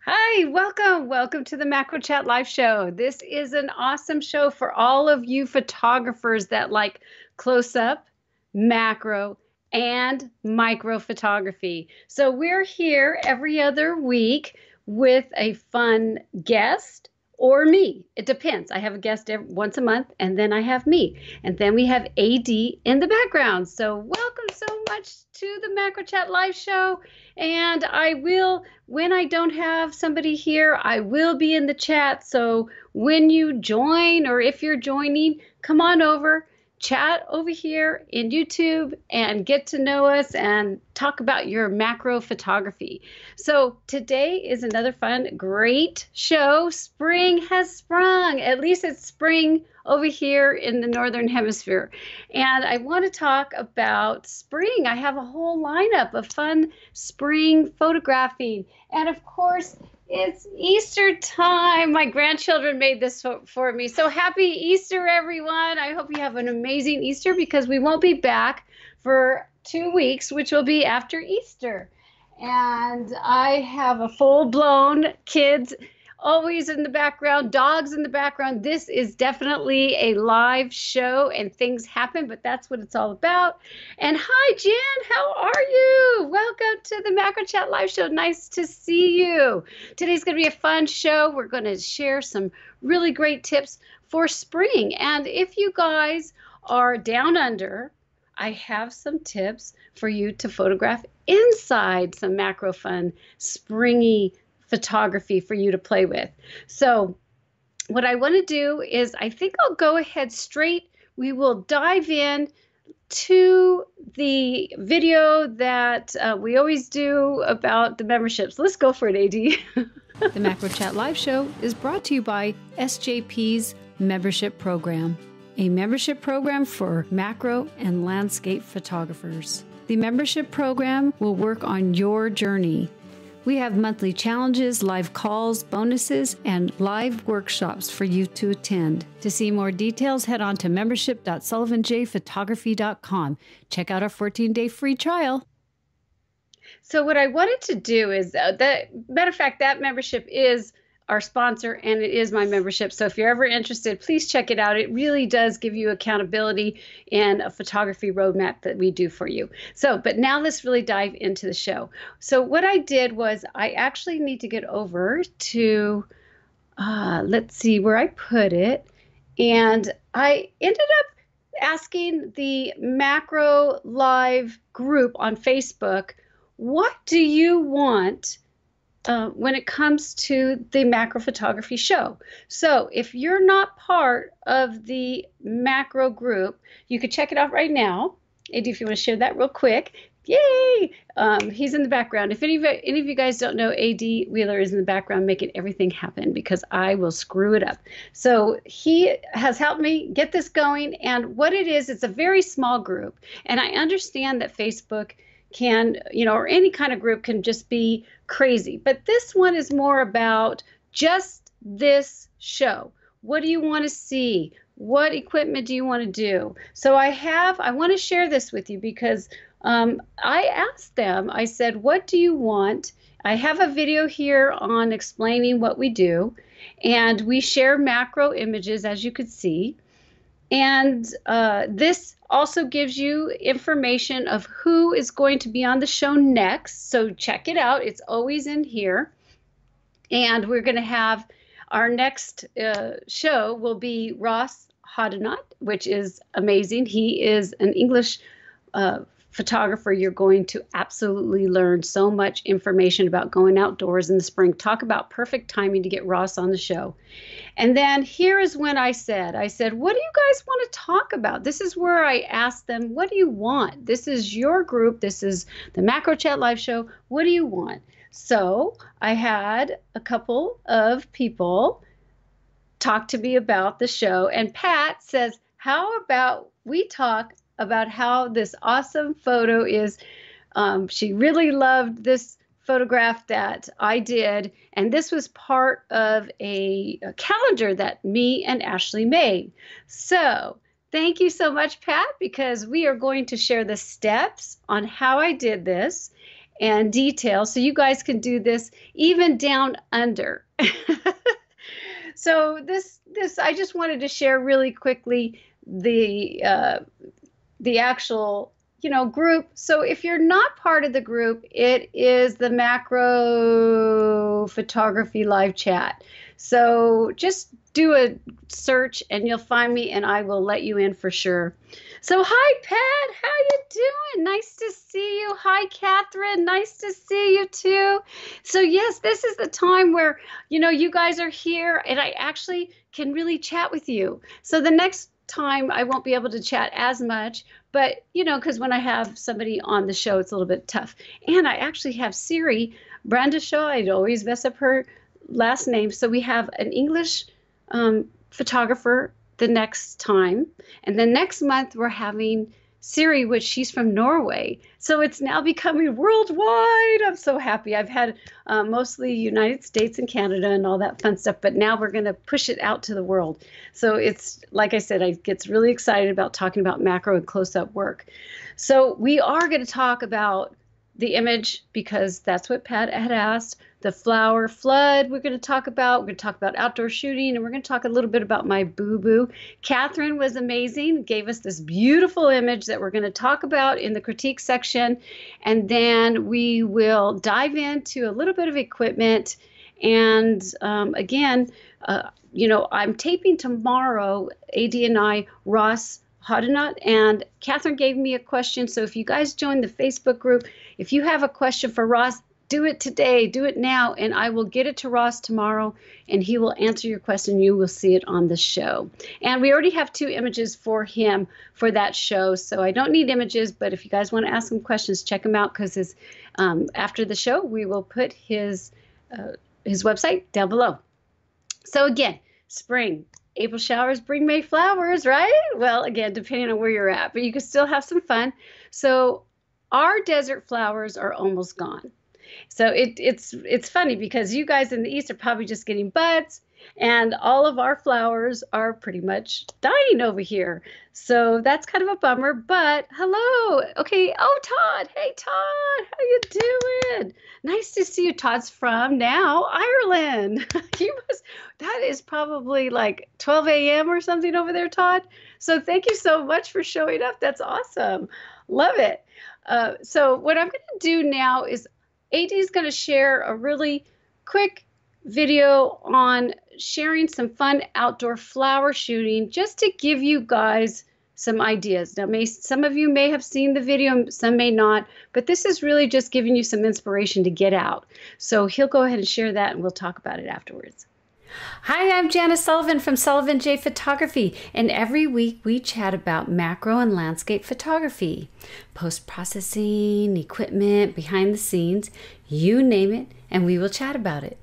Hi, welcome to the Macro Chat Live Show. This is an awesome show for all of you photographers that like close up, macro, and micro photography. So we're here every other week with a fun guest or me. It depends. I have a guest once a month, and then I have me. And then we have AD in the background. So welcome so much to the Macro Chat Live Show. And I will, when I don't have somebody here, I will be in the chat. So when you join or if you're joining, come on over, chat over here in YouTube and get to know us and talk about your macro photography. So today is another fun, great show. Spring has sprung. At least it's spring over here in the Northern Hemisphere. And I want to talk about spring. I have a whole lineup of fun spring photographing. And of course, it's Easter time. My grandchildren made this for me. So happy Easter, everyone. I hope you have an amazing Easter because we won't be back for 2 weeks, which will be after Easter. And I have a full-blown kids always in the background, dogs in the background. This is definitely a live show and things happen, but that's what it's all about. And hi, Jen, how are you? Welcome to the Macro Chat Live Show. Nice to see you. Today's going to be a fun show. We're going to share some really great tips for spring. And if you guys are down under, I have some tips for you to photograph inside some macro fun, springy photography for you to play with. So what I want to do is I think I'll go ahead straight. We will dive in to the video that we always do about the memberships. Let's go for it, AD. The Macro Chat Live Show is brought to you by SJP's membership program, a membership program for macro and landscape photographers. The membership program will work on your journey. We have monthly challenges, live calls, bonuses, and live workshops for you to attend. To see more details, head on to membership.sullivanjphotography.com. Check out our 14-day free trial. So what I wanted to do is, matter of fact, that membership is our sponsor and it is my membership. So if you're ever interested, please check it out. It really does give you accountability and a photography roadmap that we do for you. So, but now let's really dive into the show. So what I did was I actually need to get over to, let's see where I put it. And I ended up asking the Macro Live group on Facebook, what do you want when it comes to the macro photography show? So if you're not part of the macro group, you could check it out right now. AD, if you want to share that real quick. Yay! He's in the background. If any of you guys don't know, AD Wheeler is in the background making everything happen because I will screw it up. So he has helped me get this going. And what it is, it's a very small group. And I understand that Facebook can, or any kind of group can just be crazy. But this one is more about just this show. What do you want to see? What equipment do you want to do? So I want to share this with you because I asked them, I said, what do you want? I have a video here on explaining what we do. And we share macro images, as you could see. And this also gives you information of who is going to be on the show next. So check it out. It's always in here. And we're going to have our next show will be Ross Hodenot, which is amazing. He is an English photographer. You're going to absolutely learn so much information about going outdoors in the spring. Talk about perfect timing to get Ross on the show. And then here is when I said, what do you guys want to talk about? This is where I asked them, what do you want? This is your group. This is the Macro Chat Live Show. What do you want? So I had a couple of people talk to me about the show. And Pat says, how about we talk about how this awesome photo is. She really loved this photograph that I did. And this was part of a calendar that me and Ashley made. So thank you so much, Pat, because we are going to share the steps on how I did this. and detail, so you guys can do this even down under. So this I just wanted to share really quickly the actual group. So if you're not part of the group, it is the Macro Photography Live Chat. So just do a search and you'll find me, and I will let you in for sure. So hi Pat, how you doing? Nice to see you. Hi Catherine, nice to see you too. So yes, this is the time where you guys are here and I actually can really chat with you. So the next time I won't be able to chat as much, but because when I have somebody on the show, it's a little bit tough. And I actually have Siri, Brenda Shaw. I'd always mess up her last name. So we have an English photographer the next time. And then next month we're having Siri, which she's from Norway. So it's now becoming worldwide. I'm so happy. I've had mostly United States and Canada and all that fun stuff, but now we're going to push it out to the world. So it's, like I said, I get really excited about talking about macro and close-up work. So we are going to talk about the image because that's what Pat had asked. The flower flood we're going to talk about. We're going to talk about outdoor shooting, and we're going to talk a little bit about my boo-boo. Catherine was amazing, gave us this beautiful image that we're going to talk about in the critique section. And then we will dive into a little bit of equipment. And again, I'm taping tomorrow, AD and I, Ross Hodenot, and Catherine gave me a question. So if you guys join the Facebook group, if you have a question for Ross, do it today, do it now, and I will get it to Ross tomorrow, and he will answer your question. You will see it on the show. And we already have 2 images for him for that show, so I don't need images, but if you guys want to ask him questions, check him out, because after the show, we will put his website down below. So again, spring. April showers bring May flowers, right? Well, again, depending on where you're at, but you can still have some fun. So our desert flowers are almost gone. So it's funny because you guys in the East are probably just getting buds, and all of our flowers are pretty much dying over here. So that's kind of a bummer, but hello. Okay. Oh, Todd. Hey, Todd. How you doing? Nice to see you. Todd's from now Ireland. That is probably like 12 a.m. or something over there, Todd. So thank you so much for showing up. That's awesome. Love it. So what I'm going to do now is AD is going to share a really quick video on sharing some fun outdoor flower shooting, just to give you guys some ideas. Now, some of you may have seen the video, some may not, but this is really just giving you some inspiration to get out. So he'll go ahead and share that, and we'll talk about it afterwards. Hi, I'm Janice Sullivan from Sullivan J Photography, and every week we chat about macro and landscape photography, post-processing, equipment, behind the scenes, you name it, and we will chat about it.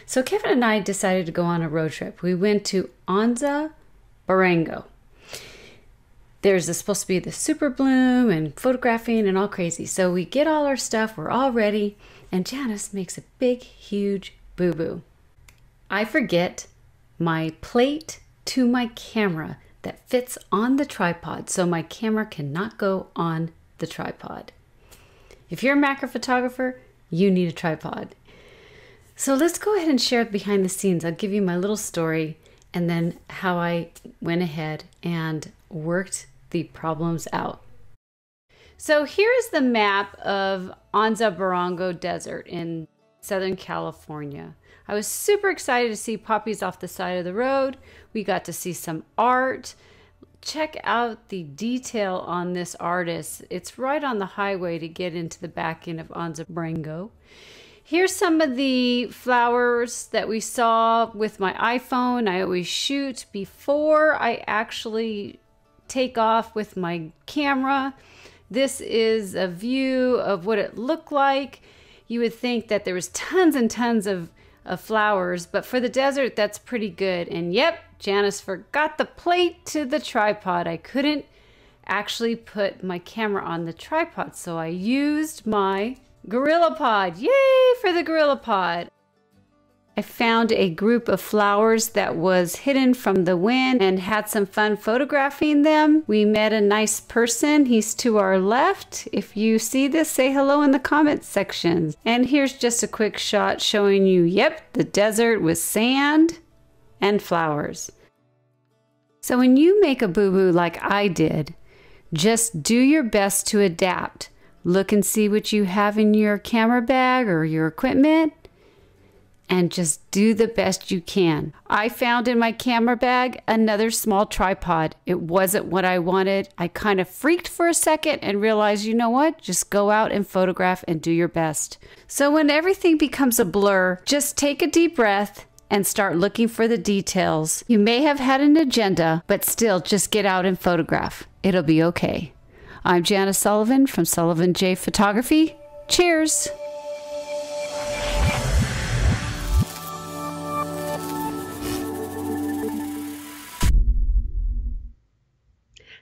So Kevin and I decided to go on a road trip. We went to Anza Barango. There's supposed to be the super bloom and photographing and all crazy. So we get all our stuff, we're all ready, and Janice makes a big, huge boo-boo. I forget my plate to my camera that fits on the tripod, so my camera cannot go on the tripod. If you're a macro photographer, you need a tripod. So let's go ahead and share behind the scenes. I'll give you my little story and then how I went ahead and worked the problems out. So here is the map of Anza Barango Desert in Southern California. I was super excited to see poppies off the side of the road. We got to see some art. Check out the detail on this artist. It's right on the highway to get into the back end of Anza Barango. Here's some of the flowers that we saw with my iPhone. I always shoot before I actually take off with my camera. This is a view of what it looked like. You would think that there was tons and tons of flowers, but for the desert, that's pretty good. And yep, Janice forgot the plate to the tripod. I couldn't actually put my camera on the tripod, so I used my GorillaPod. Yay for the GorillaPod. I found a group of flowers that was hidden from the wind and had some fun photographing them. We met a nice person. He's to our left. If you see this, say hello in the comments section. And here's just a quick shot showing you, yep, the desert with sand and flowers. So when you make a boo-boo like I did, just do your best to adapt. Look and see what you have in your camera bag or your equipment, and just do the best you can. I found in my camera bag another small tripod. It wasn't what I wanted. I kind of freaked for a second and realized, you know what? Just go out and photograph and do your best. So when everything becomes a blur, just take a deep breath and start looking for the details. You may have had an agenda, but still just get out and photograph. It'll be okay. I'm Janice Sullivan from Sullivan J Photography. Cheers!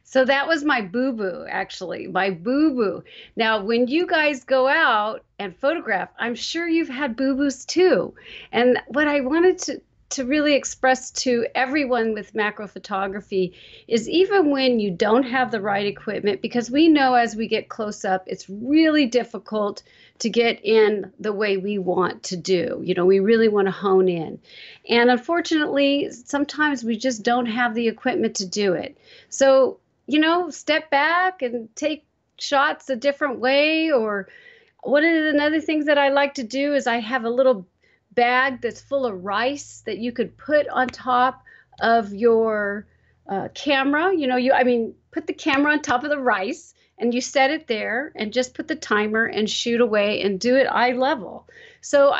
So that was my boo-boo, actually, my boo-boo. Now, when you guys go out and photograph, I'm sure you've had boo-boos too. And what I wanted to really express to everyone with macro photography is even when you don't have the right equipment, because we know as we get close up, it's really difficult to get in the way we want to do. You know, we really want to hone in. And unfortunately, sometimes we just don't have the equipment to do it. So, you know, step back and take shots a different way. Or one of the other things that I like to do is I have a little bag that's full of rice that you could put on top of your camera. You know, put the camera on top of the rice and you set it there and just put the timer and shoot away and do it eye level. So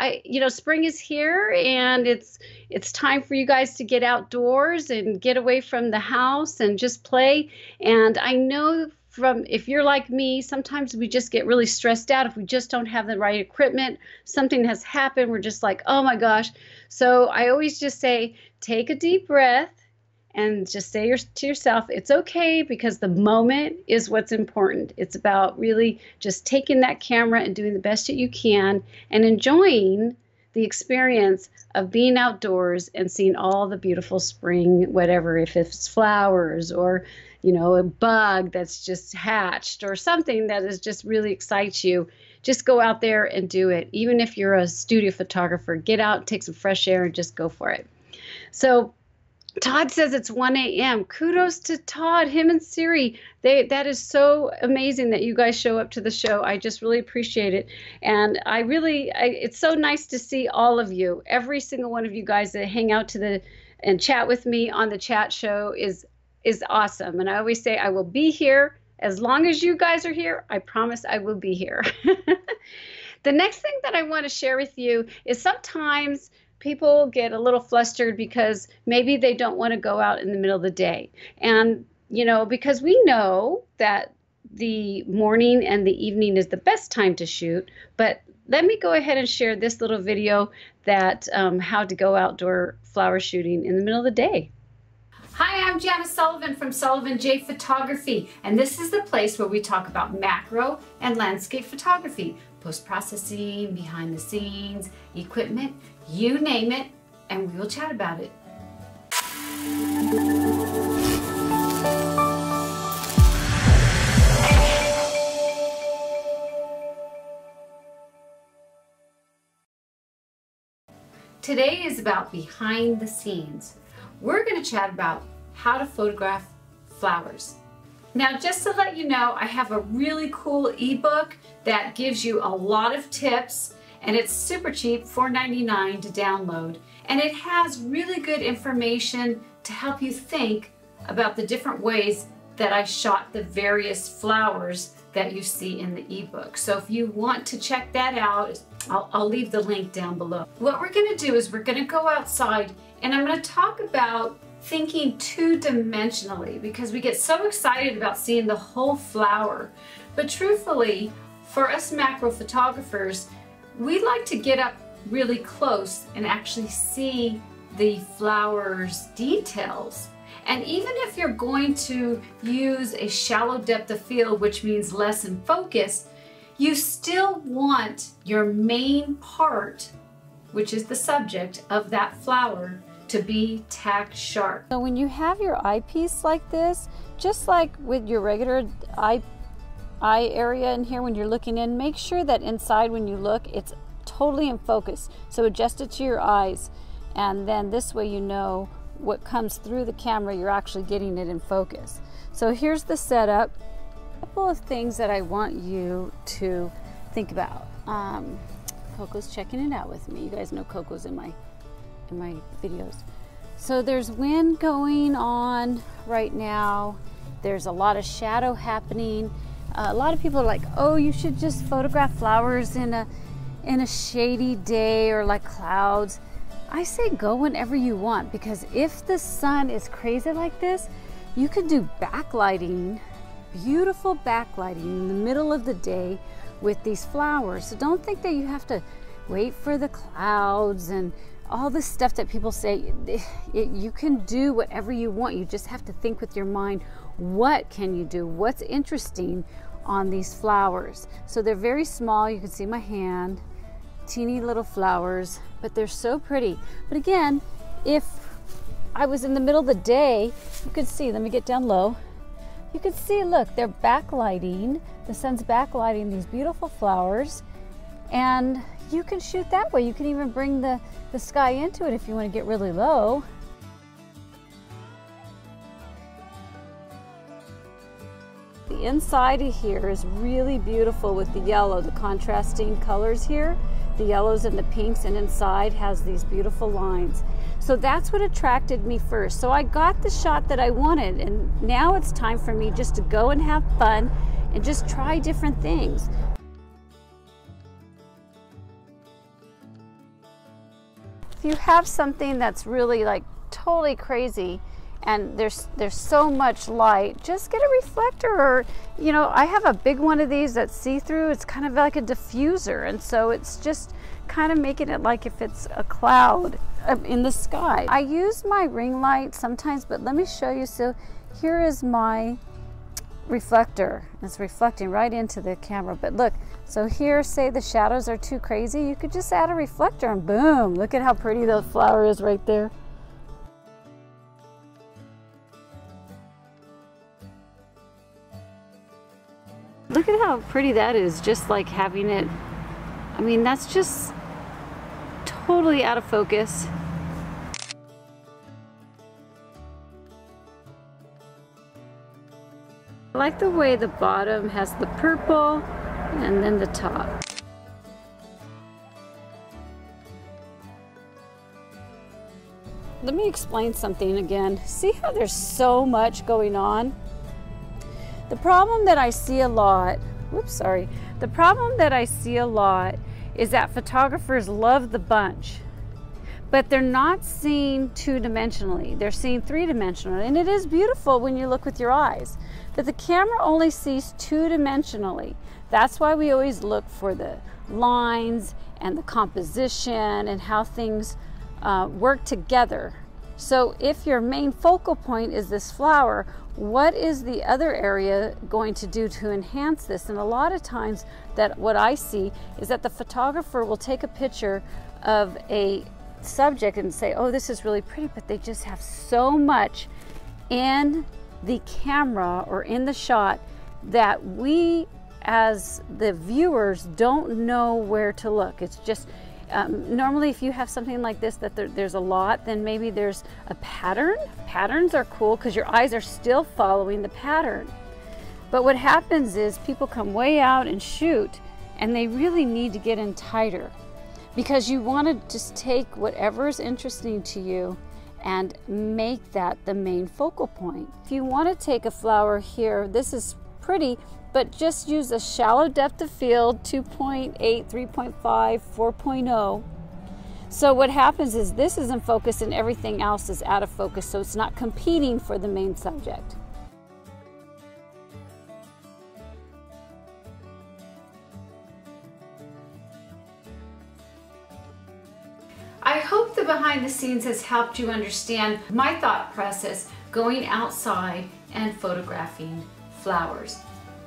spring is here and it's time for you guys to get outdoors and get away from the house and just play. And I know if you're like me, sometimes we just get really stressed out if we just don't have the right equipment. Something has happened. We're just like, oh my gosh. So I always just say, take a deep breath and just say to yourself, it's okay, because the moment is what's important. It's about really just taking that camera and doing the best that you can and enjoying the experience of being outdoors and seeing all the beautiful spring, whatever, if it's flowers or, you know, a bug that's just hatched or something that is just really excites you. Just go out there and do it. Even if you're a studio photographer, get out, take some fresh air and just go for it. So Todd says it's 1 a.m. Kudos to Todd, him and Siri. That is so amazing that you guys show up to the show. I just really appreciate it. And it's so nice to see all of you. Every single one of you guys that hang out and chat with me on the chat show is awesome. And I always say I will be here as long as you guys are here. I promise I will be here. The next thing that I want to share with you is sometimes people get a little flustered because maybe they don't want to go out in the middle of the day. And, you know, because we know that the morning and the evening is the best time to shoot. But let me go ahead and share this little video that how to go outdoor flower shooting in the middle of the day. Hi, I'm Janice Sullivan from Sullivan J Photography, and this is the place where we talk about macro and landscape photography, post-processing, behind the scenes, equipment, you name it, and we will chat about it. Today is about behind the scenes. We're going to chat about how to photograph flowers. Now, just to let you know, I have a really cool ebook that gives you a lot of tips, and it's super cheap, $4.99 to download. And it has really good information to help you think about the different ways that I shot the various flowers that you see in the ebook. So if you want to check that out, I'll leave the link down below. What we're going to do is we're going to go outside, and I'm going to talk about thinking two-dimensionally, because we get so excited about seeing the whole flower. But truthfully, for us macro photographers, we like to get up really close and actually see the flower's details. And even if you're going to use a shallow depth of field, which means less in focus, you still want your main part which is the subject of that flower, to be tack sharp. So when you have your eyepiece like this, just like with your regular eye area in here when you're looking in, make sure that inside when you look, it's totally in focus. So adjust it to your eyes, and then this way you know what comes through the camera, you're actually getting it in focus. So here's the setup. A couple of things that I want you to think about. Coco's checking it out with me. You guys know Coco's in my videos. So there's wind going on right now. There's a lot of shadow happening. A lot of people are like, oh, you should just photograph flowers in a shady day or like clouds. I say go whenever you want, because if the sun is crazy like this, you could do backlighting, beautiful backlighting in the middle of the day with these flowers. So don't think that you have to wait for the clouds and all this stuff that people say. You can do whatever you want. You just have to think with your mind, what can you do? What's interesting on these flowers? So they're very small. You can see my hand, teeny little flowers, but they're so pretty. But again, if I was in the middle of the day, you could see, let me get down low. You could see, look, they're backlighting, the sun's backlighting these beautiful flowers, and you can shoot that way. You can even bring the sky into it if you want to get really low. The inside of here is really beautiful with the yellow, the contrasting colors here, the yellows and the pinks, and inside has these beautiful lines. So that's what attracted me first. So I got the shot that I wanted, and now it's time for me just to go and have fun and just try different things. If you have something that's really like totally crazy and there's so much light, just get a reflector, or you know, I have a big one of these that's see-through. It's kind of like a diffuser, and so it's just kind of making it like if it's a cloud in the sky. I use my ring light sometimes, but let me show you. So here is my reflector. It's reflecting right into the camera, but look, so here, say the shadows are too crazy, you could just add a reflector and boom, look at how pretty the flower is right there. Look at how pretty that is, just like having it, I mean, that's just totally out of focus. I like the way the bottom has the purple and then the top. Let me explain something again. See how there's so much going on? The problem that I see a lot, the problem that I see a lot is that photographers love the bunch, but they're not seeing two-dimensionally. They're seeing three-dimensionally, and it is beautiful when you look with your eyes, but the camera only sees two-dimensionally. That's why we always look for the lines and the composition and how things work together. So if your main focal point is this flower, what is the other area going to do to enhance this? And a lot of times that what I see is that the photographer will take a picture of a subject and say, oh, this is really pretty, but they just have so much in the camera or in the shot that we as the viewers don't know where to look. It's just normally if you have something like this that there's a lot, then maybe there's a pattern. Patterns are cool because your eyes are still following the pattern. But what happens is people come way out and shoot, and they really need to get in tighter, because you want to just take whatever is interesting to you and make that the main focal point. If you want to take a flower here, this is pretty, but just use a shallow depth of field, 2.8, 3.5, 4.0. So what happens is this is in focus and everything else is out of focus, so it's not competing for the main subject. I hope the behind the scenes has helped you understand my thought process going outside and photographing flowers.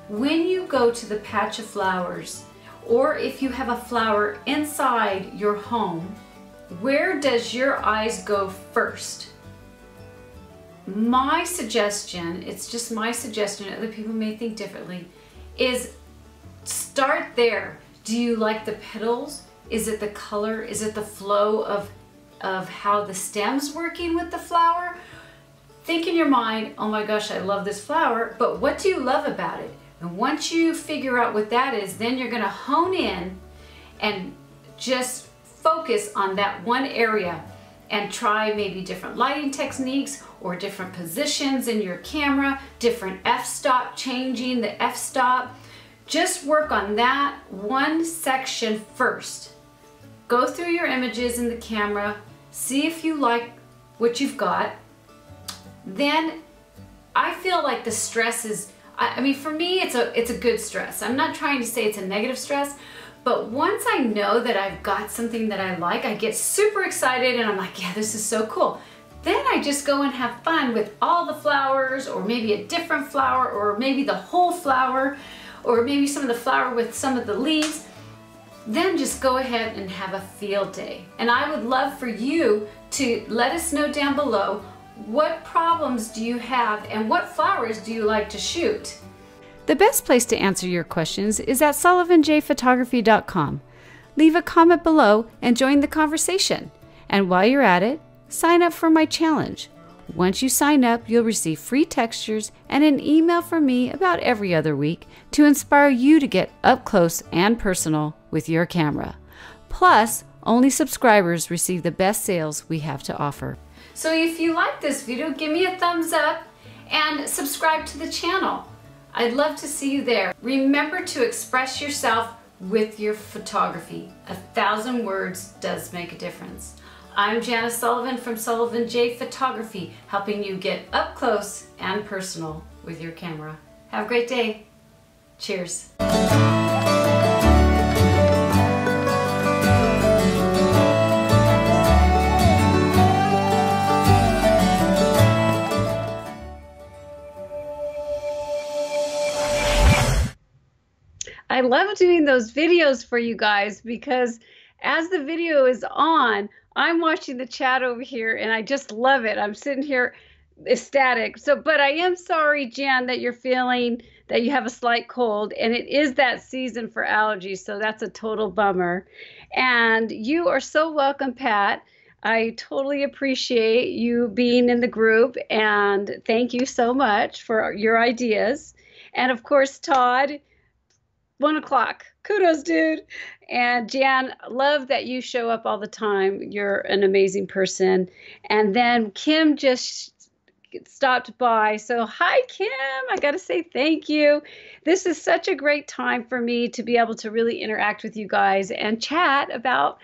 When you go to the patch of flowers, or if you have a flower inside your home, Where does your eyes go first? My suggestion, it's just my suggestion, other people may think differently, is start there. Do you like the petals? Is it the color? Is it the flow of how the stem's working with the flower? Think in your mind, oh my gosh, I love this flower, but what do you love about it? And once you figure out what that is, then you're gonna hone in and just focus on that one area and try maybe different lighting techniques or different positions in your camera, different f-stop, changing the f-stop. Just work on that one section first. Go through your images in the camera, see if you like what you've got. Then I feel like the stress is, I mean, for me, it's a good stress. I'm not trying to say it's a negative stress, but once I know that I've got something that I like, I get super excited and I'm like, yeah, this is so cool. Then I just go and have fun with all the flowers, or maybe a different flower, or maybe the whole flower, or maybe some of the flower with some of the leaves. Then just go ahead and have a field day. And I would love for you to let us know down below, what problems do you have and what flowers do you like to shoot? The best place to answer your questions is at sullivanjphotography.com. Leave a comment below and join the conversation. And while you're at it, sign up for my challenge. Once you sign up, you'll receive free textures and an email from me about every other week to inspire you to get up close and personal with your camera. Plus, only subscribers receive the best sales we have to offer. So if you like this video, give me a thumbs up and subscribe to the channel. I'd love to see you there. Remember to express yourself with your photography. 1,000 words does make a difference. I'm Janice Sullivan from Sullivan J Photography, helping you get up close and personal with your camera. Have a great day. Cheers. I love doing those videos for you guys because as the video is on, I'm watching the chat over here and I just love it. I'm sitting here ecstatic. So, but I am sorry, Jan, that you're feeling that you have a slight cold, and it is that season for allergies. So that's a total bummer. And you are so welcome, Pat. I totally appreciate you being in the group, and thank you so much for your ideas. And of course, Todd, 1 o'clock. Kudos, dude. And Jan, love that you show up all the time. You're an amazing person. And then Kim just stopped by. So hi, Kim. I got to say thank you. This is such a great time for me to be able to really interact with you guys and chat about,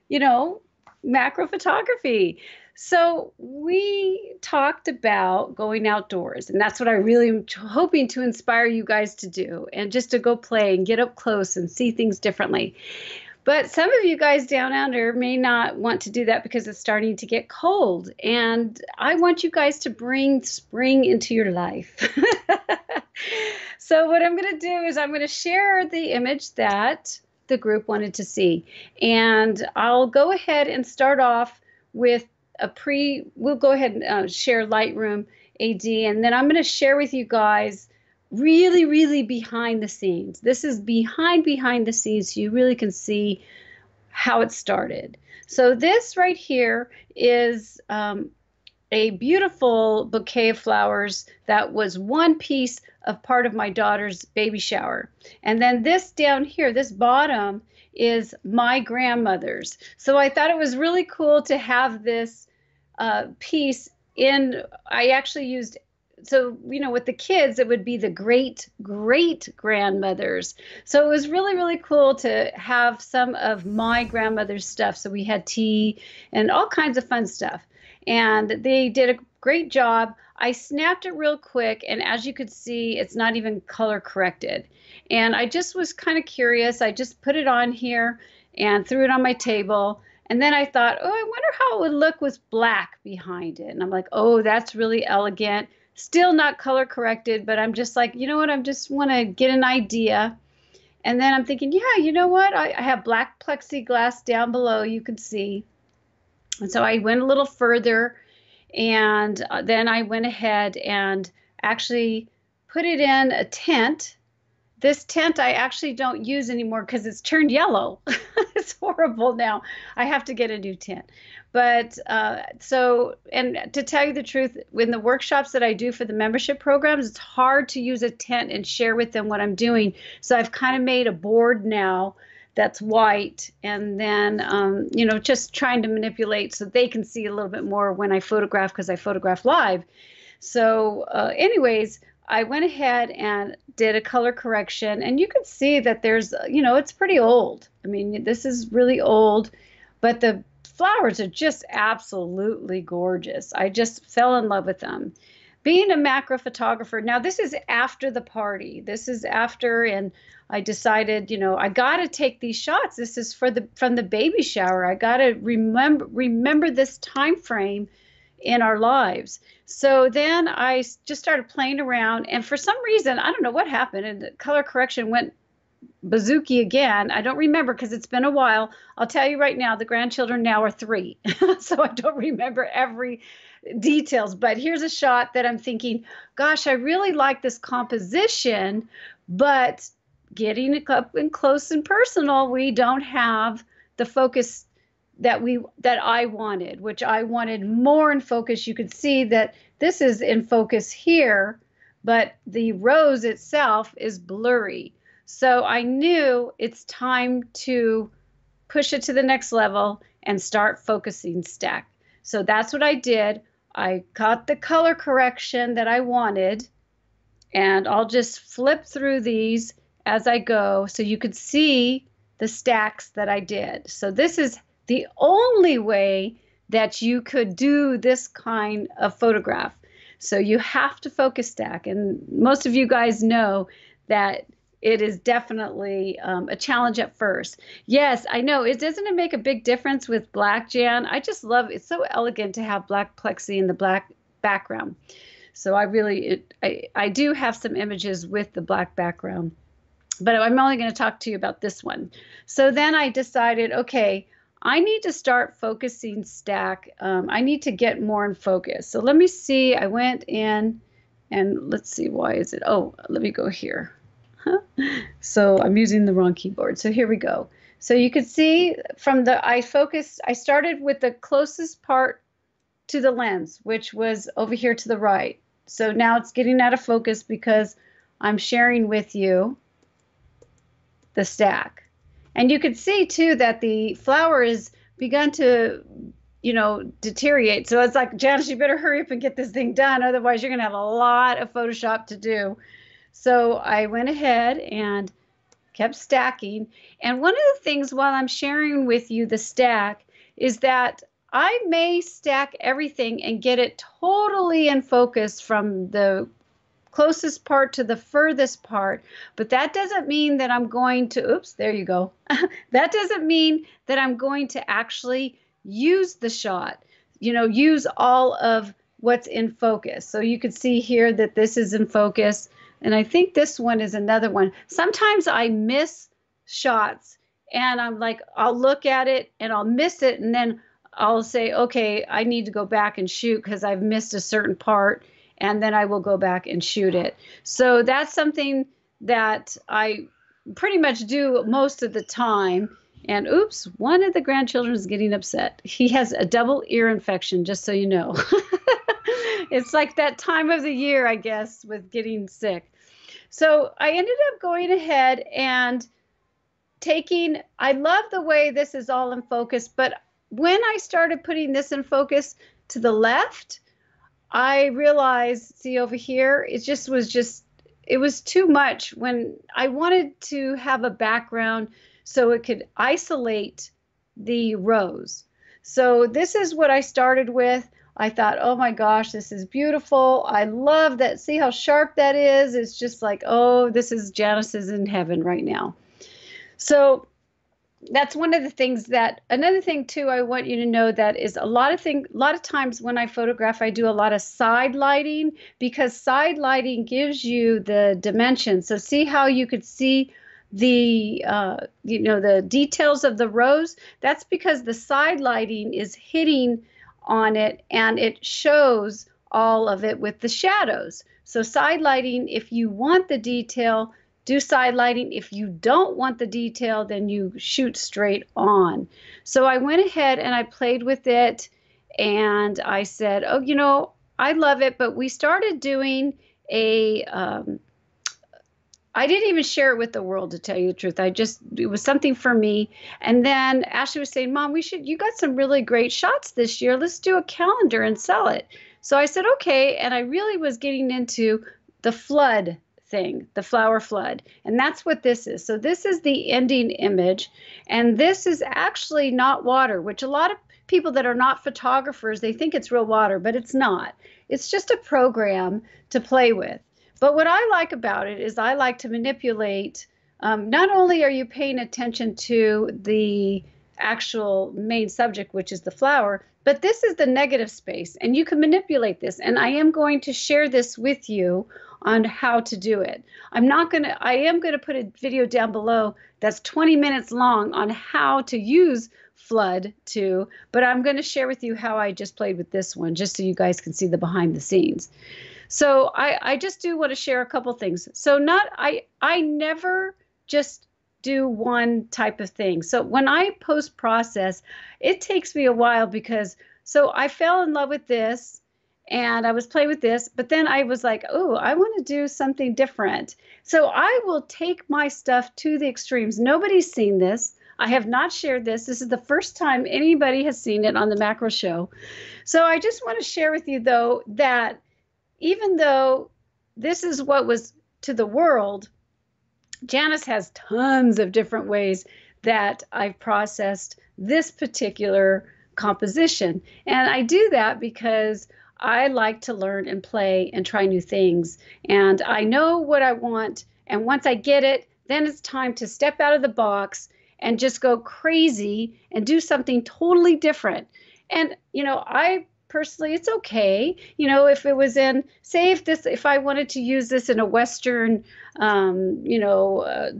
you know, macro photography. So we talked about going outdoors, and that's what I really am hoping to inspire you guys to do, and just to go play and get up close and see things differently. But some of you guys down under may not want to do that because it's starting to get cold, and I want you guys to bring spring into your life. So what I'm going to do is I'm going to share the image that the group wanted to see, and I'll go ahead and start off with we'll go ahead and share Lightroom AD, and then I'm going to share with you guys really behind the scenes. This is behind the scenes, so you really can see how it started. So this right here is a beautiful bouquet of flowers that was one piece of part of my daughter's baby shower. And then this down here, this bottom, is my grandmother's. So I thought it was really cool to have this piece in. I actually used, so, you know, with the kids, it would be the great grandmothers. So it was really cool to have some of my grandmother's stuff. So we had tea and all kinds of fun stuff. And they did a great job. I snapped it real quick, and as you could see, it's not even color corrected. And I just was kind of curious. I just put it on here and threw it on my table. And then I thought, oh, I wonder how it would look with black behind it. And I'm like, oh, that's really elegant. Still not color corrected, but I'm just like, you know what? I just want to get an idea. And then I'm thinking, yeah, you know what? I have black plexiglass down below, you can see. And so I went a little further, and then I went ahead and actually put it in a tent. This tent I actually don't use anymore because it's turned yellow. It's horrible now. I have to get a new tent. But and to tell you the truth, in the workshops that I do for the membership programs, it's hard to use a tent and share with them what I'm doing. So I've kind of made a board now that's white, and then just trying to manipulate so they can see a little bit more when I photograph, because I photograph live. So anyways, I went ahead and did a color correction, and you can see that there's, it's pretty old. I mean, this is really old, but the flowers are just absolutely gorgeous. I just fell in love with them. Being a macro photographer, now this is after the party. This is after, and I decided, I got to take these shots. This is from the baby shower. I got to remember this time frame in our lives. So then I just started playing around, and for some reason, I don't know what happened, and the color correction went bazooki again. I don't remember because it's been a while. I'll tell you right now, the grandchildren now are 3, so I don't remember every details. But here's a shot that I'm thinking, gosh, I really like this composition, but getting up and close and personal, we don't have the focus that I wanted, which I wanted more in focus. You could see that this is in focus here, but the rose itself is blurry. So I knew it's time to push it to the next level and start focusing stack. So that's what I did. I got the color correction that I wanted, and I'll just flip through these as I go so you could see the stacks that I did. So this is the only way that you could do this kind of photograph. So you have to focus stack. And most of you guys know that it is definitely a challenge at first. Yes, I know. Doesn't it make a big difference with black, Jan? I just love it. It's so elegant to have black plexi in the black background. So I do have some images with the black background, but I'm only going to talk to you about this one. So then I decided, okay, I need to start focusing stack. I need to get more in focus. So let me see. I went in, and let's see, why is it? Oh, let me go here. So I'm using the wrong keyboard. So here we go. So you could see I started with the closest part to the lens, which was over here to the right. So now it's getting out of focus because I'm sharing with you the stack. And you could see too that the flower is begun to, deteriorate. So it's like, Janice, you better hurry up and get this thing done. Otherwise you're going to have a lot of Photoshop to do. So I went ahead and kept stacking. And one of the things while I'm sharing with you the stack is that I may stack everything and get it totally in focus from the closest part to the furthest part, but that doesn't mean that I'm going to, oops, there you go. That doesn't mean that I'm going to actually use the shot, use all of what's in focus. So you could see here that this is in focus, and I think this one is another one. Sometimes I miss shots, and I'm like, I'll look at it and I'll miss it, and then I'll say, okay, I need to go back and shoot because I've missed a certain part, and then I will go back and shoot it. So that's something that I pretty much do most of the time. And oops, one of the grandchildren is getting upset. He has a double ear infection, just so you know. It's like that time of the year, I guess, with getting sick. So I ended up going ahead and I love the way this is all in focus, but when I started putting this in focus to the left, I realized, see over here, it was too much when I wanted to have a background so it could isolate the rose. So this is what I started with. I thought, oh my gosh, this is beautiful. I love that. See how sharp that is? It's just like, oh, Janice is in heaven right now. So that's one of the things another thing too, I want you to know that is a lot of times when I photograph, I do a lot of side lighting because side lighting gives you the dimension. So see how you could see the the details of the rose, that's because the side lighting is hitting on it and it shows all of it with the shadows. So side lighting, if you want the detail, do side lighting. If you don't want the detail, then you shoot straight on. So I went ahead and I played with it and I said, oh, I love it. But we started doing I didn't even share it with the world, to tell you the truth. It was something for me. And then Ashley was saying, Mom, you got some really great shots this year. Let's do a calendar and sell it. So I said, okay. And I really was getting into the flood thing, the flower flood. And that's what this is. So this is the ending image. And this is actually not water, which a lot of people that are not photographers, they think it's real water, but it's not. It's just a program to play with. But what I like about it is I like to manipulate. Not only are you paying attention to the actual main subject, which is the flower, but this is the negative space, and you can manipulate this. And I am going to share this with you on how to do it. I am going to put a video down below that's 20 minutes long on how to use flood too, but I'm going to share with you how I just played with this one, just so you guys can see the behind the scenes. So I just do want to share a couple things. So I never just do one type of thing. So when I post process, it takes me a while so I fell in love with this and I was playing with this, but then I was like, oh, I want to do something different. So I will take my stuff to the extremes. Nobody's seen this. I have not shared this. This is the first time anybody has seen it on the Macro Show. So I just want to share with you, though, that even though this is what was to the world, Janice has tons of different ways that I've processed this particular composition. And I do that because I like to learn and play and try new things. And I know what I want. And once I get it, then it's time to step out of the box and just go crazy and do something totally different. And, I personally, it's okay. If it was if I wanted to use this in a Western,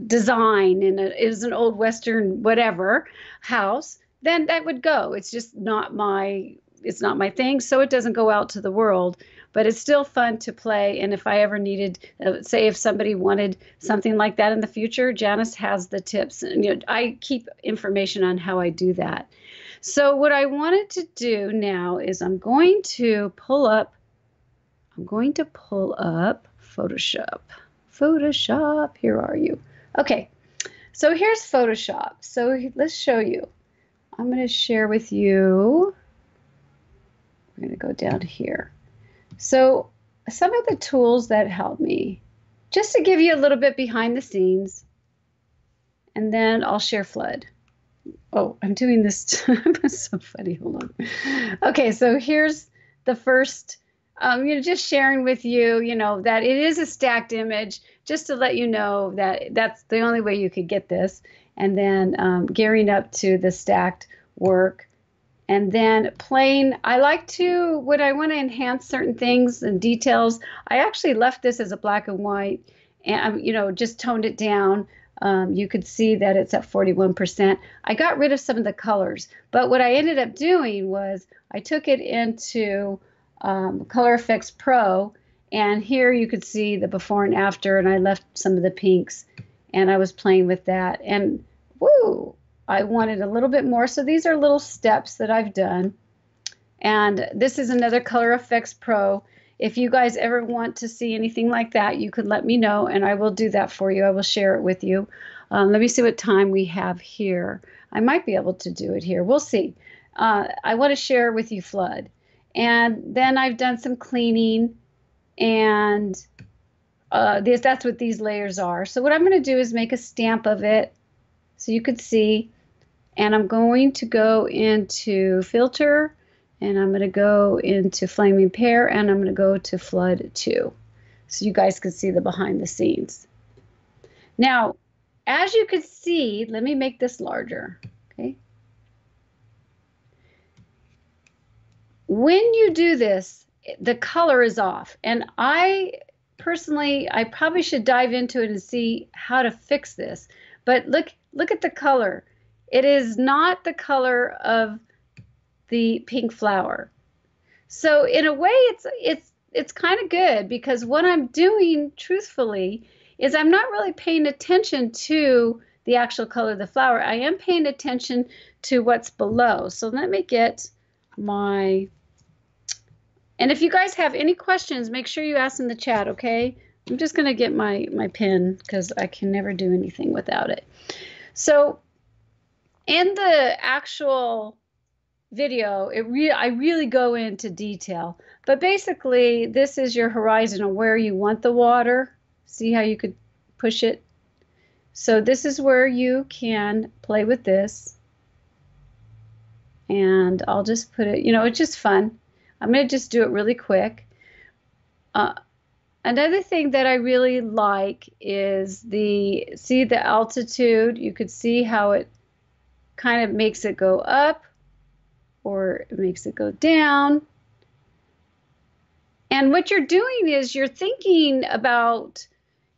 design, and it was an old Western, whatever house, then that would go. It's just not it's not my thing. So it doesn't go out to the world, but it's still fun to play. And if I ever needed, if somebody wanted something like that in the future, Janice has the tips, and, I keep information on how I do that. So what I wanted to do now is I'm going to pull up Photoshop. Photoshop, here are you. Okay, so here's Photoshop. So let's show you. I'm going to share with you. We're going to go down here. So some of the tools that help me, just to give you a little bit behind the scenes, and then I'll share flood. Oh, I'm doing this. It's so funny. Hold on. Okay, so here's the first, just sharing with you, that it is a stacked image, just to let you know that that's the only way you could get this. And then gearing up to the stacked work. And then playing, when I want to enhance certain things and details, I actually left this as a black and white and, just toned it down. You could see that it's at 41%. I got rid of some of the colors, but what I ended up doing was I took it into Color Effects Pro, and here you could see the before and after, and I left some of the pinks, and I was playing with that, and woo, I wanted a little bit more. So these are little steps that I've done, and this is another Color Effects Pro. If you guys ever want to see anything like that, you could let me know, and I will do that for you. I will share it with you. Let me see what time we have here. I might be able to do it here. We'll see. I want to share with you flood. And then I've done some cleaning, and that's what these layers are. So what I'm going to do is make a stamp of it so you could see. And I'm going to go into Filter, and I'm going to go into Flaming Pear, and I'm going to go to Flood 2, so you guys can see the behind the scenes. Now, as you can see, let me make this larger, okay? When you do this, the color is off, and I personally, I probably should dive into it and see how to fix this. But look at the color. It is not the color of the pink flower. So in a way, it's kind of good, because what I'm doing, truthfully, is I'm not really paying attention to the actual color of the flower. I am paying attention to what's below. So let me get my, and if you guys have any questions, make sure you ask in the chat, okay? I'm just going to get my pen, because I can never do anything without it. So in the actual video, I really go into detail. But basically, this is your horizon of where you want the water. See how you could push it? So this is where you can play with this. And I'll just put it, it's just fun. I'm going to just do it really quick. Another thing that I really like is see the altitude. You could see how it kind of makes it go up, or it makes it go down. And what you're doing is you're thinking about,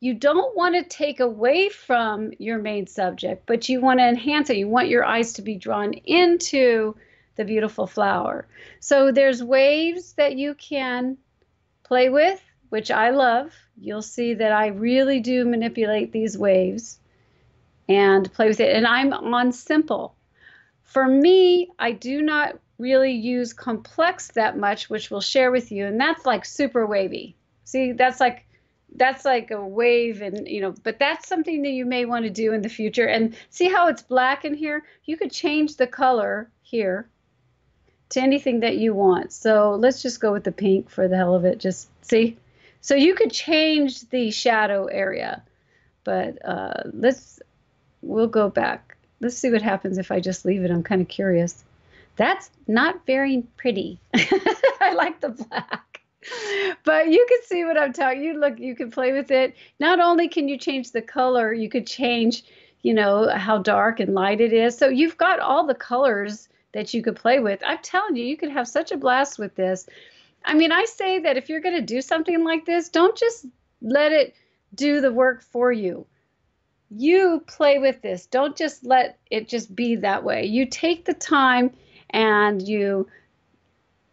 you don't want to take away from your main subject, but you want to enhance it. You want your eyes to be drawn into the beautiful flower. So there's waves that you can play with, which I love. You'll see that I really do manipulate these waves and play with it. And I'm on simple. For me, I do not really use complex that much, which we'll share with you. And that's like super wavy. See, that's like a wave, and but that's something that you may want to do in the future. And see how it's black in here? You could change the color here to anything that you want. So let's just go with the pink for the hell of it. Just see. So you could change the shadow area, but we'll go back. Let's see what happens if I just leave it. I'm kind of curious. That's not very pretty. I like the black. But you can see what I'm talking. You can play with it. Not only can you change the color, you could change, how dark and light it is. So you've got all the colors that you could play with. I'm telling you, you could have such a blast with this. I mean, I say that if you're going to do something like this, don't just let it do the work for you. You play with this. Don't just let it just be that way. You take the time and you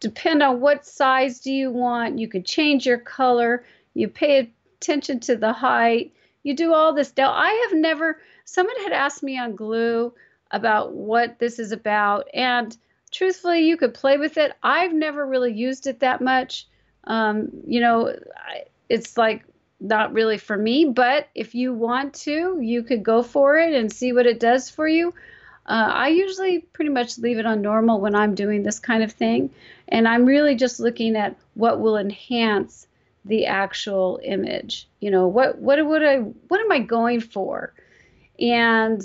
depend on what size do you want. You could change your color. You pay attention to the height. You do all this. Now, someone had asked me on glue about what this is about. And truthfully, you could play with it. I've never really used it that much. It's like not really for me, but if you want to, you could go for it and see what it does for you. I usually pretty much leave it on normal when I'm doing this kind of thing. And I'm really just looking at what will enhance the actual image. What am I going for? And,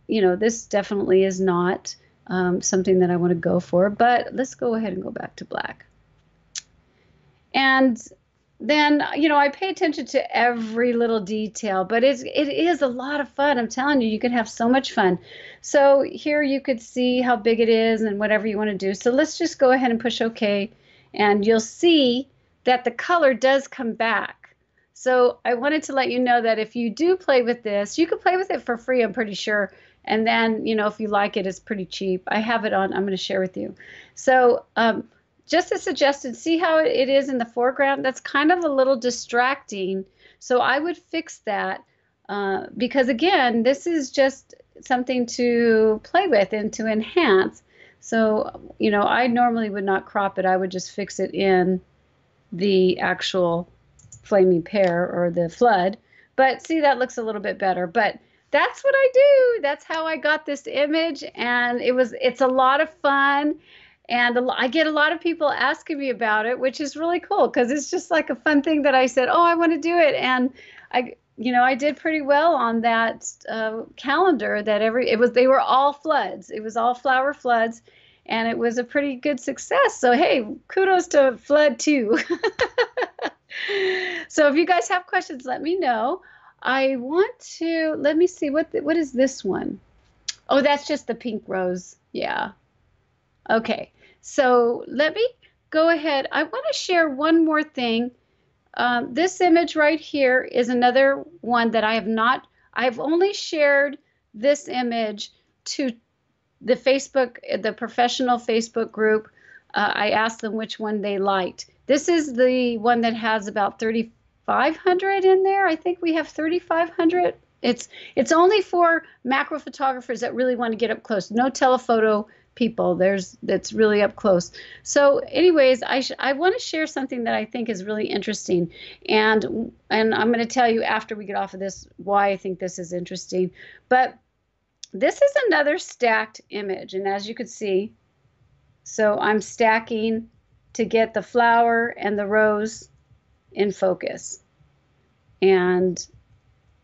this definitely is not something that I want to go for, but let's go ahead and go back to black. And then, I pay attention to every little detail, but it is a lot of fun. I'm telling you, you can have so much fun. So here you could see how big it is and whatever you want to do. So let's just go ahead and push OK, and you'll see that the color does come back. So I wanted to let you know that if you do play with this, you can play with it for free, I'm pretty sure. And then, if you like it, it's pretty cheap. I have it on, I'm going to share with you. So, just a suggestion, see how it is in the foreground? That's kind of a little distracting. So I would fix that because, again, this is just something to play with and to enhance. So, I normally would not crop it. I would just fix it in the actual flaming pear or the flood. But see, that looks a little bit better. But that's what I do. That's how I got this image. And it's a lot of fun. And I get a lot of people asking me about it, which is really cool because it's just like a fun thing that I said, oh, I want to do it. And I did pretty well on that calendar that they were all floods. It was all flower floods, and it was a pretty good success. So, hey, kudos to Flood 2. So if you guys have questions, let me know. Let me see, what is this one? Oh, that's just the pink rose. Yeah. Okay. So let me go ahead. I want to share one more thing This image right here is another one that I've only shared this image to the professional Facebook group. I asked them which one they liked. This is the one that has about 3,500 in there. I think we have 3,500. It's only for macro photographers that really want to get up close. No telephoto people. That's really up close. So anyways, I want to share something that I think is really interesting, and I'm going to tell you after we get off of this why I think this is interesting. But this is another stacked image, and as you can see, so I'm stacking to get the flower and the rose in focus. And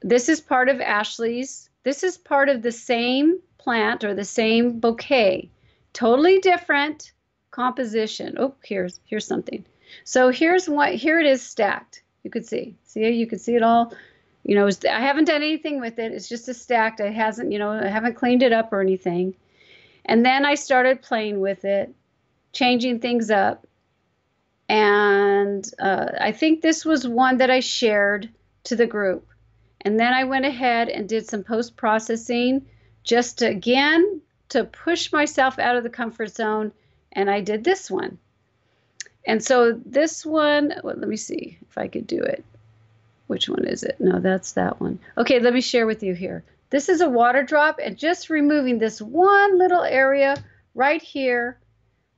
this is part of Ashley's. This is part of the same plant or the same bouquet. Totally different composition. Oh, here's something. So here it is stacked. You could see. You could see it all. I haven't done anything with it. It's just a stacked. I haven't cleaned it up or anything. And then I started playing with it, changing things up. And I think this was one that I shared to the group. And then I went ahead and did some post-processing just to push myself out of the comfort zone. And I did this one. And so this one, let me see if I could do it. Which one is it? No, that's that one. Okay, let me share with you here. This is a water drop, and just removing this one little area right here.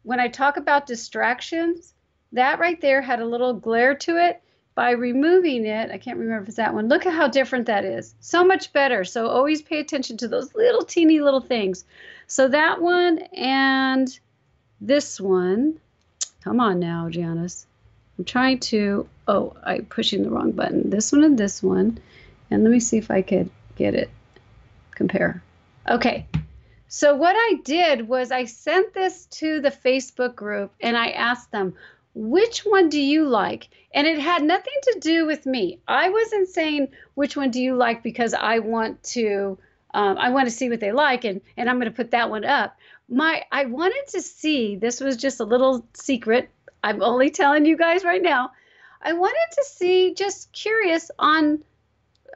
When I talk about distractions, that right there had a little glare to it. By removing it, I can't remember if it's that one. Look at how different that is. So much better. So always pay attention to those little teeny little things. So that one and this one. Come on now, Janice. I'm trying to, I'm pushing the wrong button. This one and this one. And let me see if I could get it. Compare. Okay. So what I did was I sent this to the Facebook group and I asked them, which one do you like? And it had nothing to do with me. I wasn't saying which one do you like because I want to see what they like and I'm going to put that one up. I wanted to see, this was just a little secret. I'm only telling you guys right now. I wanted to see, just curious on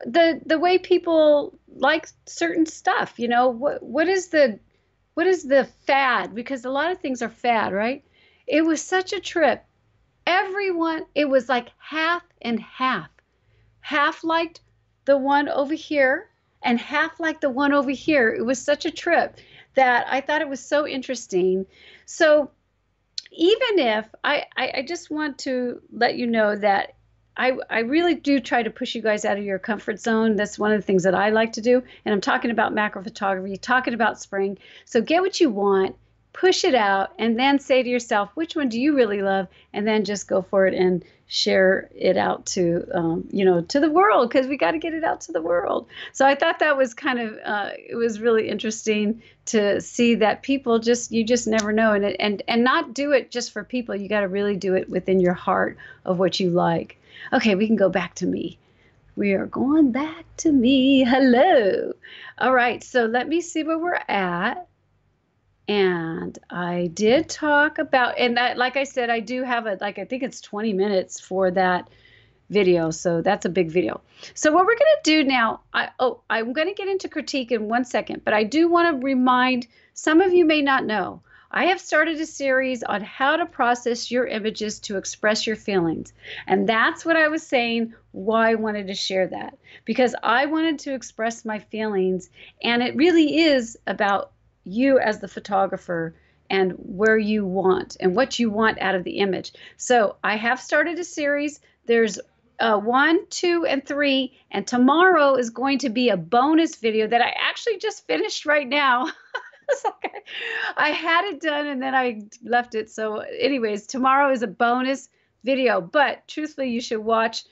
the way people like certain stuff. What is the fad? Because a lot of things are fad, right? It was such a trip. Everyone, it was like half and half. Half liked the one over here and half liked the one over here. It was such a trip that I thought it was so interesting. So even if I just want to let you know that I really do try to push you guys out of your comfort zone. That's one of the things that I like to do. And I'm talking about macro photography, talking about Sprung. So get what you want, push it out, and then say to yourself, which one do you really love? And then just go for it and share it out to, to the world, because we got to get it out to the world. So I thought that was kind of, it was really interesting to see that people you just never know. And not do it just for people. You got to really do it within your heart of what you like. Okay, we can go back to me. We are going back to me. Hello. All right, so let me see where we're at. And I did talk about, and that, like I said, I do have I think it's 20 minutes for that video. So that's a big video. So what we're going to do now, I'm going to get into critique in 1 second, but I do want to remind, some of you may not know, I have started a series on how to process your images to express your feelings. And that's what I was saying, why I wanted to share that, because I wanted to express my feelings. And it really is about you as the photographer and where you want and what you want out of the image. So I have started a series. There's 1, 2, and 3, and tomorrow is going to be a bonus video that I actually just finished right now. Okay. I had it done and then I left it. So anyways, tomorrow is a bonus video, but truthfully, you should watch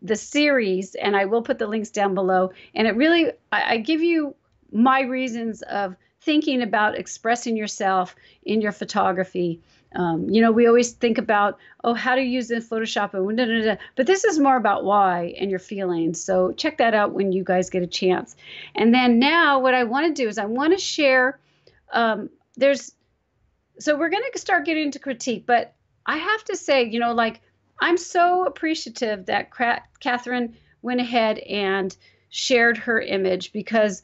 the series, and I will put the links down below. And it really, I give you my reasons of thinking about expressing yourself in your photography. We always think about, how to use it in Photoshop, but this is more about why and your feelings. So check that out when you guys get a chance. And then now what I want to do is I want to share, so we're going to start getting into critique, but I have to say, I'm so appreciative that Catherine went ahead and shared her image, because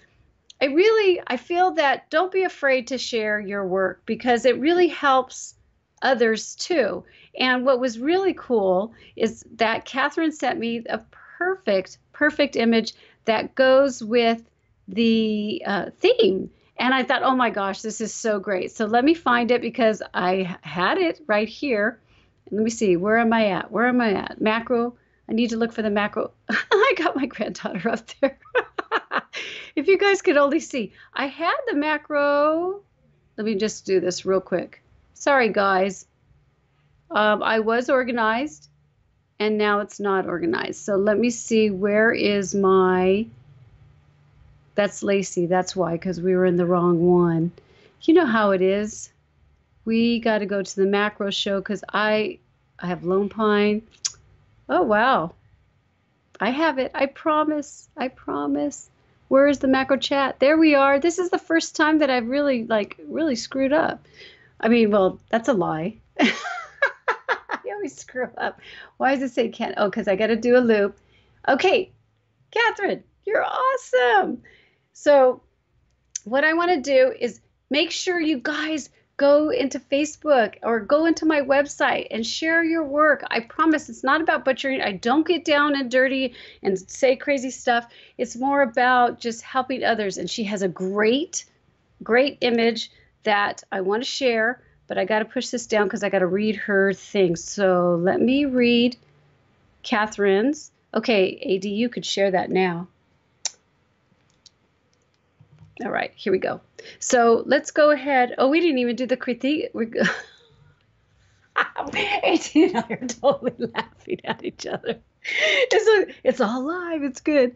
I feel that don't be afraid to share your work, because it really helps others too. And what was really cool is that Catherine sent me a perfect image that goes with the theme. And I thought, oh my gosh, this is so great. So let me find it, because I had it right here. Let me see, where am I at? Where am I at? Macro. I need to look for the macro. I got my granddaughter up there. If you guys could only see, I had the macro. Let me just do this real quick. Sorry, guys. I was organized, and now it's not organized. So let me see, where is my, that's Lacey. That's why, because we were in the wrong one. You know how it is. We got to go to the macro show, because I have Lone Pine. Oh, wow. I have it. I promise. I promise. Where is the macro chat? There we are. This is the first time that I've really screwed up. I mean, well, that's a lie. I always screw up. Why does it say can't? Oh, because I got to do a loop. Okay, Catherine, you're awesome. So what I want to do is make sure you guys go into Facebook or go into my website and share your work. I promise it's not about butchering. I don't get down and dirty and say crazy stuff. It's more about just helping others. And she has a great image that I want to share, but I got to push this down because I got to read her thing. So let me read Catherine's. Okay, AD, you could share that now. All right, here we go. So let's go ahead. Oh, we didn't even do the critique. AD and I are totally laughing at each other. It's all live. It's good.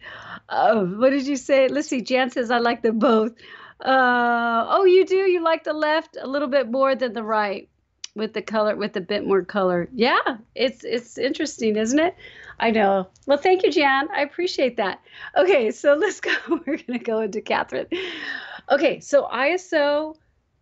What did you say? Let's see. Jan says, I like them both. Oh, you do? You like the left a little bit more than the right with the color, with a bit more color. Yeah, it's interesting, isn't it? I know. Well, thank you, Jan. I appreciate that. Okay, so let's go. We're going to go into Catherine. Okay, so ISO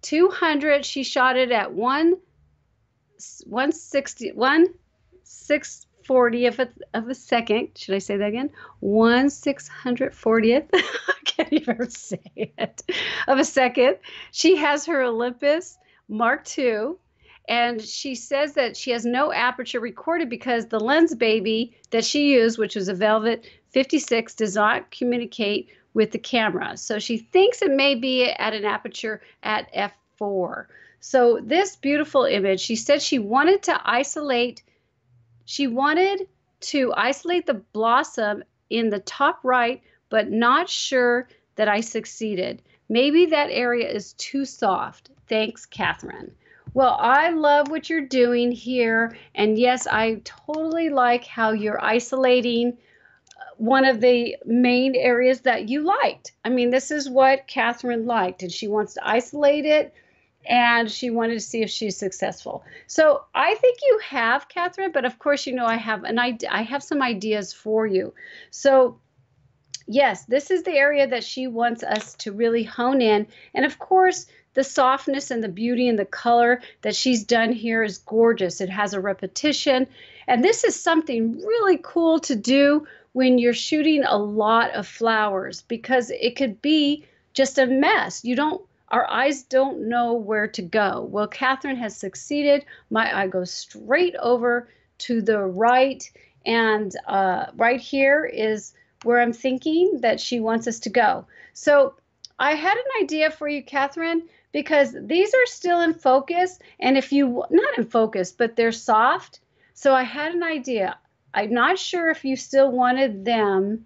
200, she shot it at 1/640th of a second. Should I say that again? 1/640th. I can't even say it. Of a second. She has her Olympus Mark II. And she says that she has no aperture recorded because the lens baby that she used, which was a Velvet 56, does not communicate with the camera. So she thinks it may be at an aperture at f4. So this beautiful image, she said she wanted to isolate the blossom in the top right, but not sure that I succeeded. Maybe that area is too soft. Thanks, Catherine. Well, I love what you're doing here. And yes, I totally like how you're isolating one of the main areas that you liked. I mean, this is what Catherine liked, and she wants to isolate it, and she wanted to see if she's successful. So I think you have, Catherine, but of course, you know, I have some ideas for you. So yes, this is the area that she wants us to really hone in. And of course, the softness and the beauty and the color that she's done here is gorgeous. It has a repetition. And this is something really cool to do when you're shooting a lot of flowers, because it could be just a mess. Our eyes don't know where to go. Well, Catherine has succeeded. My eye goes straight over to the right. And right here is where I'm thinking that she wants us to go. So I had an idea for you, Catherine, because these are still in focus, and not in focus, but they're soft. So I had an idea. I'm not sure if you still wanted them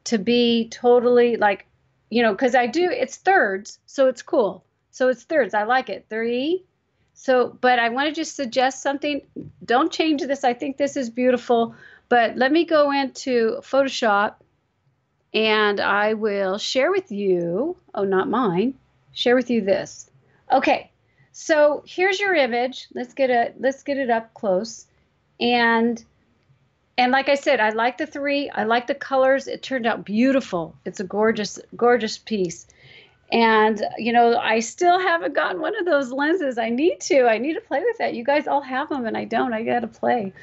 to be totally like, you know, because it's thirds, so it's cool. So it's thirds. I like it. 3. So, but I want to just suggest something. Don't change this. I think this is beautiful. But let me go into Photoshop, and I will share with you, oh, not mine, share with you this. Okay, so here's your image. Let's get it up close. And like I said, I like the 3. I like the colors. It turned out beautiful. It's a gorgeous, gorgeous piece. And, I still haven't gotten one of those lenses. I need to play with that. You guys all have them and I don't. I got to play.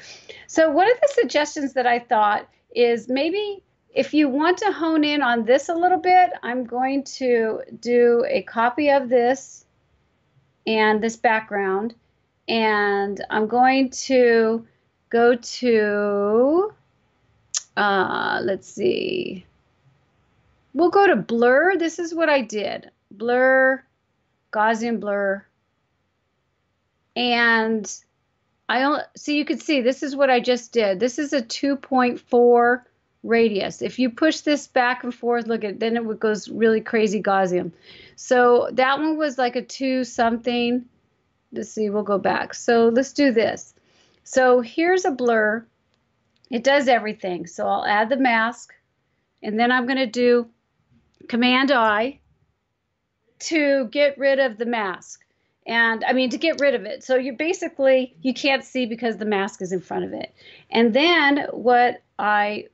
So one of the suggestions that I thought is maybe if you want to hone in on this a little bit, I'm going to do a copy of this and this background. And I'm going to go to, let's see. We'll go to blur. This is what I did. Blur, Gaussian blur. And so you could see this is what I just did. This is a 2.4 radius. If you push this back and forth, look at, then it goes really crazy Gaussian. So that one was like a 2 something. Let's see, we'll go back. So let's do this. So here's a blur. It does everything. So I'll add the mask, and then I'm going to do Command I to get rid of the mask. And I mean, to get rid of it. So you can't see because the mask is in front of it. And then what I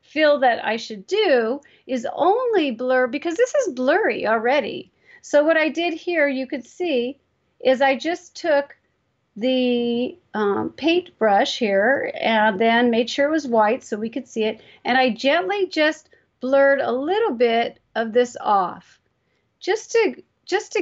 feel that I should do is only blur, because this is blurry already. So what I did here, you could see, is I just took the paintbrush here and then made sure it was white so we could see it. And I gently just blurred a little bit of this off, just to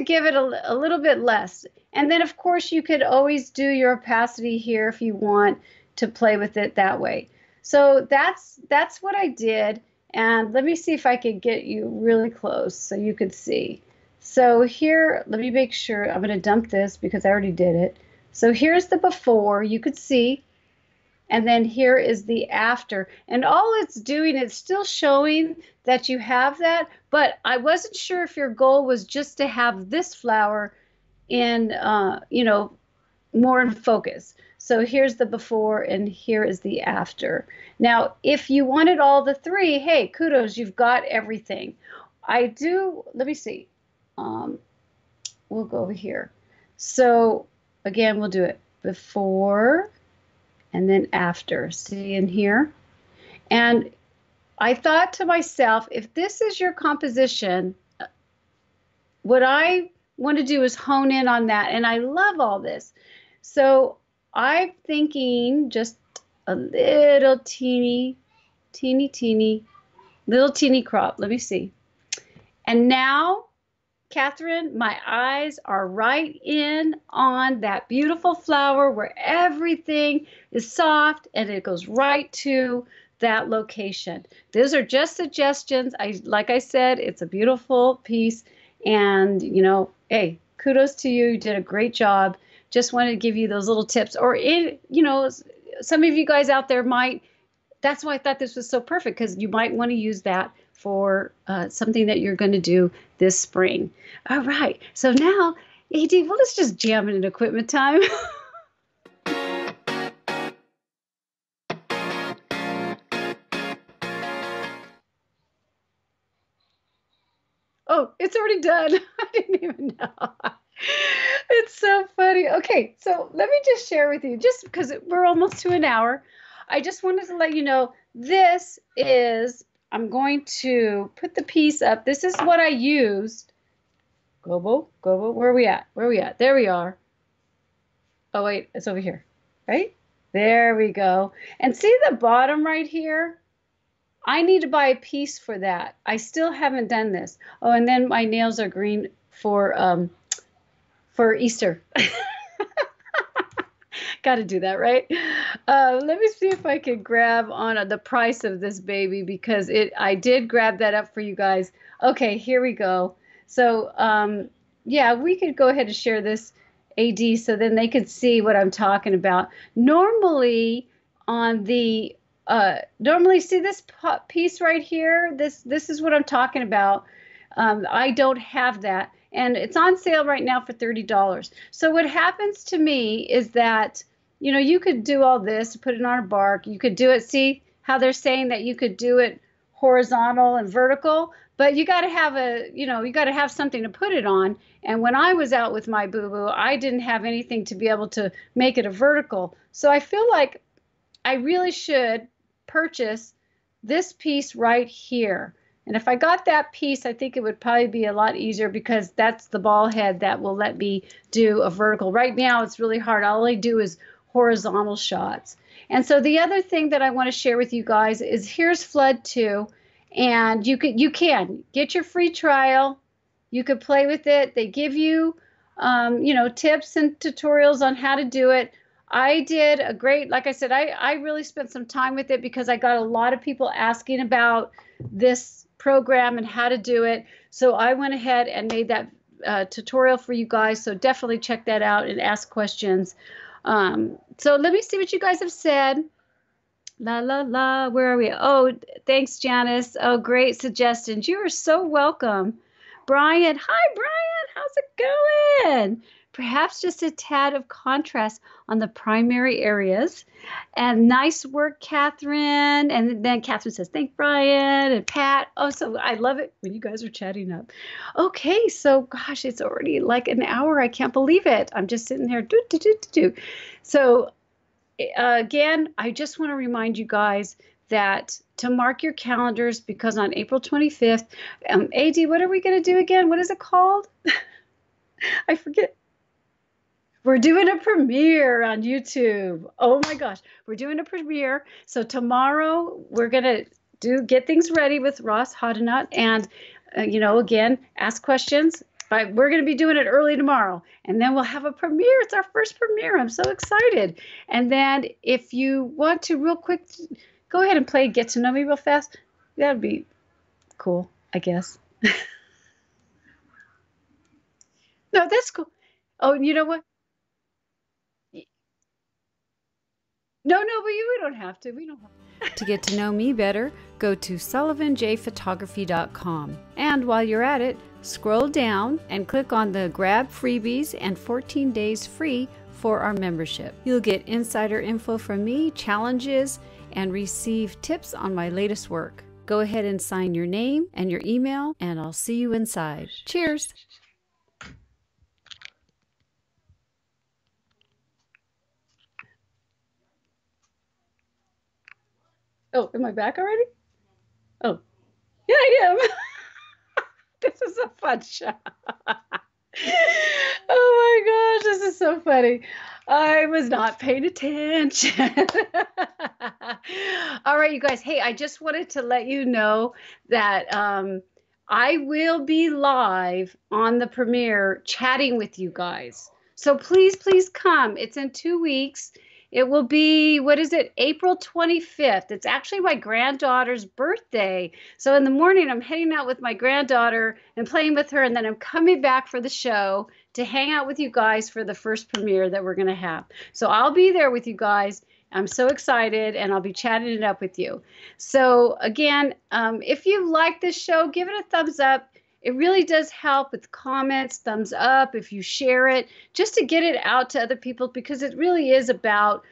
give it a little bit less. And then, of course, you could always do your opacity here if you want to play with it that way. So that's what I did. And let me see if I could get you really close so you could see. So here, let me make sure. I'm going to dump this because I already did it. So here's the before, you could see. And then here is the after. And all it's doing, it's still showing that you have that. But I wasn't sure if your goal was just to have this flower in, more in focus. So here's the before and here is the after. Now, if you wanted all the three, hey, kudos, you've got everything. Let me see. We'll go over here. So again, we'll do it before and then after. See in here? And I thought to myself, if this is your composition, what I want to do is hone in on that. And I love all this. So I'm thinking just a little teeny crop. Let me see. And now, Catherine, my eyes are right in on that beautiful flower where everything is soft and it goes right to that location. Those are just suggestions. Like I said, it's a beautiful piece. And, hey, kudos to you. You did a great job. Just wanted to give you those little tips. Or, some of you guys out there that's why I thought this was so perfect, because you might want to use that for something that you're going to do this spring. All right. So now, AD, well, let's just jam into equipment time. Oh, it's already done. I didn't even know. It's so funny. Okay, so let me just share with you, just because we're almost to an hour. I just wanted to let you know, I'm going to put the piece up. This is what I used. Gobo, where are we at? There we are. Oh, wait, it's over here, right? There we go. And see the bottom right here? I need to buy a piece for that. I still haven't done this. Oh, and then my nails are green for Easter. Got to do that, right? Let me see if I can grab on the price of this baby, because I did grab that up for you guys. Okay, here we go. So, yeah, we could go ahead and share this, AD, so then they could see what I'm talking about. Normally, see this piece right here? This is what I'm talking about. I don't have that. And it's on sale right now for $30. So what happens to me is that, you could do all this, put it on a bark. You could do it. See how they're saying that you could do it horizontal and vertical, but you got to have something to put it on. And when I was out with my boo-boo, I didn't have anything to be able to make it a vertical. So I feel like I really should purchase this piece right here. And if I got that piece, I think it would probably be a lot easier because that's the ball head that will let me do a vertical. Right now, it's really hard. All I do is horizontal shots. And so the other thing that I want to share with you guys is here's Flood 2. And you can get your free trial. You could play with it. They give you, tips and tutorials on how to do it. I did a great, like I said, I really spent some time with it because I got a lot of people asking about this program and how to do it. So I went ahead and made that tutorial for you guys. So definitely check that out and ask questions. So let me see what you guys have said. La, la, la. Where are we? Oh, thanks, Janice. Oh, great suggestions. You are so welcome. Brian. Hi, Brian. How's it going? Perhaps just a tad of contrast on the primary areas. And nice work, Catherine. And then Catherine says, thank Brian and Pat. Oh, so I love it when you guys are chatting up. Okay, so gosh, it's already like an hour. I can't believe it. I'm just sitting here. So again, I just want to remind you guys that to mark your calendars because on April 25th, AD, what are we going to do again? What is it called? I forget. We're doing a premiere on YouTube. Oh my gosh, we're doing a premiere. So tomorrow we're going to get things ready with Ross Hodenut and, again, ask questions. But we're going to be doing it early tomorrow. And then we'll have a premiere. It's our first premiere. I'm so excited. And then if you want to real quick, go ahead and play Get to Know Me real fast. That would be cool, I guess. No, that's cool. Oh, you know what? No, we don't have to. We don't have to. To get to know me better, go to sullivanjphotography.com. And while you're at it, scroll down and click on the Grab Freebies and 14 days free for our membership. You'll get insider info from me, challenges, and receive tips on my latest work. Go ahead and sign your name and your email, and I'll see you inside. Cheers! Oh, am I back already? Oh, yeah, I am. This is a fun show. Oh my gosh, this is so funny. I was not paying attention. All right, you guys. Hey, I just wanted to let you know that I will be live on the premiere chatting with you guys. So please, please come. It's in 2 weeks. It will be, April 25th. It's actually my granddaughter's birthday. So in the morning, I'm heading out with my granddaughter and playing with her, and then I'm coming back for the show to hang out with you guys for the first premiere that we're going to have. So I'll be there with you guys. I'm so excited, and I'll be chatting it up with you. So again, if you like this show, give it a thumbs up. It really does help with comments, thumbs up, if you share it, just to get it out to other people, because it really is about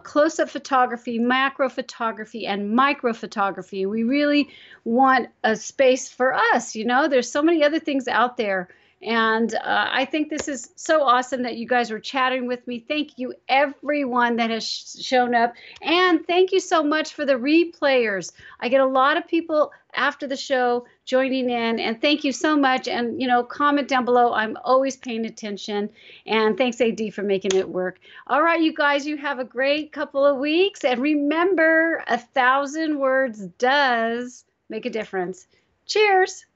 close-up photography, macro photography, and micro photography. We really want a space for us. There's so many other things out there. And I think this is so awesome that you guys were chatting with me. Thank you, everyone that has shown up. And thank you so much for the replayers. I get a lot of people after the show joining in. And thank you so much. And, comment down below. I'm always paying attention. And thanks, AD, for making it work. All right, you guys, you have a great couple of weeks. And remember, 1,000 words does make a difference. Cheers.